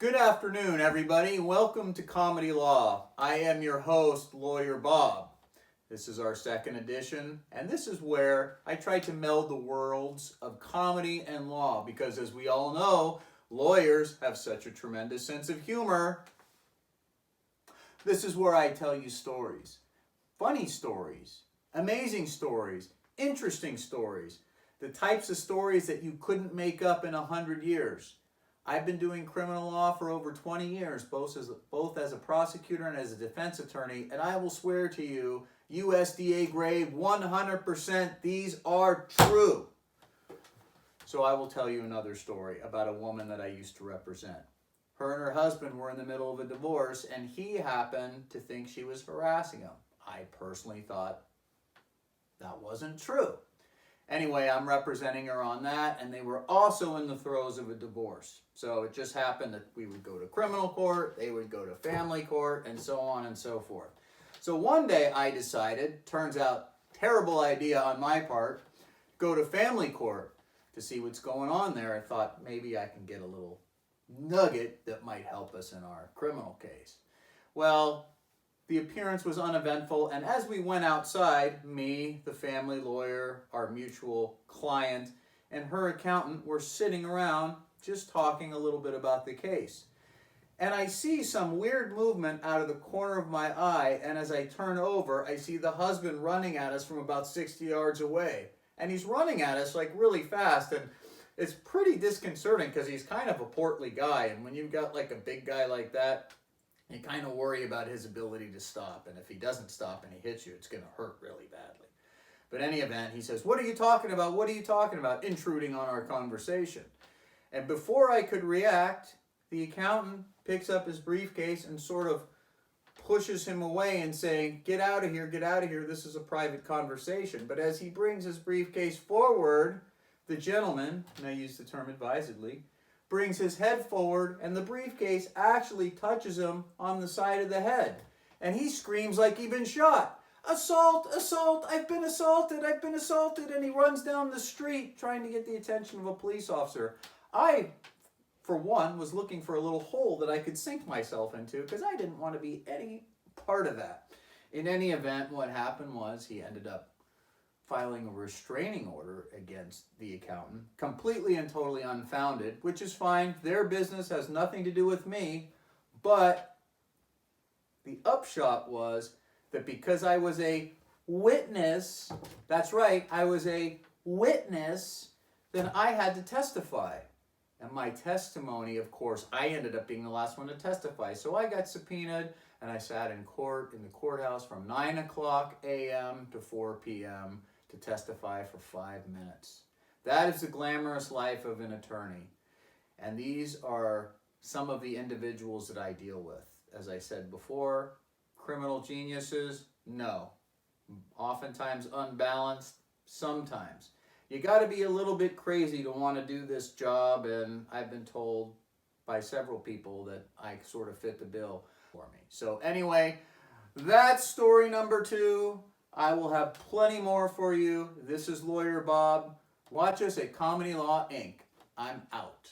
Good afternoon, everybody. Welcome to Comedy Law. I am your host, Lawyer Bob. This is our second edition, and this is where I try to meld the worlds of comedy and law, because as we all know, lawyers have such a tremendous sense of humor. This is where I tell you stories. Funny stories, amazing stories, interesting stories, the types of stories that you couldn't make up in 100 years. I've been doing criminal law for over 20 years, both as a prosecutor and as a defense attorney, and I will swear to you, USDA grade 100%, these are true. So I will tell you another story about a woman that I used to represent. Her and her husband were in the middle of a divorce, and he happened to think she was harassing him. I personally thought that wasn't true. Anyway, I'm representing her on that, and they were also in the throes of a divorce. So it just happened that we would go to criminal court, they would go to family court, and so on and so forth. So one day I decided, turns out terrible idea on my part, go to family court to see what's going on there. I thought maybe I can get a little nugget that might help us in our criminal case. Well, the appearance was uneventful, and as we went outside, me, the family lawyer, our mutual client, and her accountant were sitting around just talking a little bit about the case. And I see some weird movement out of the corner of my eye, and as I turn over, I see the husband running at us from about 60 yards away. And he's running at us like really fast, and it's pretty disconcerting because he's kind of a portly guy, and when you've got like a big guy like that, you kind of worry about his ability to stop, and if he doesn't stop and he hits you, it's going to hurt really badly. But in any event, he says, "What are you talking about? What are you talking about?" intruding on our conversation. And before I could react, the accountant picks up his briefcase and sort of pushes him away and saying, "Get out of here, get out of here, this is a private conversation." But as he brings his briefcase forward, the gentleman, and I use the term advisedly, brings his head forward, and the briefcase actually touches him on the side of the head. And he screams like he'd been shot. "Assault, assault, I've been assaulted, I've been assaulted." And he runs down the street trying to get the attention of a police officer. I, for one, was looking for a little hole that I could sink myself into because I didn't want to be any part of that. In any event, what happened was he ended up filing a restraining order against the accountant, completely and totally unfounded, which is fine. Their business has nothing to do with me. But the upshot was that because I was a witness, that's right, I was a witness, then I had to testify. And my testimony, of course, I ended up being the last one to testify. So I got subpoenaed, and I sat in court, in the courthouse from 9 o'clock a.m. to 4 p.m. to testify for 5 minutes. That is the glamorous life of an attorney. And these are some of the individuals that I deal with. As I said before, criminal geniuses, no. Oftentimes unbalanced, sometimes. You got to be a little bit crazy to want to do this job, and I've been told by several people that I sort of fit the bill for me. So anyway, that's story number 2. I will have plenty more for you. This is Lawyer Bob. Watch us at Comedy Law Inc. I'm out.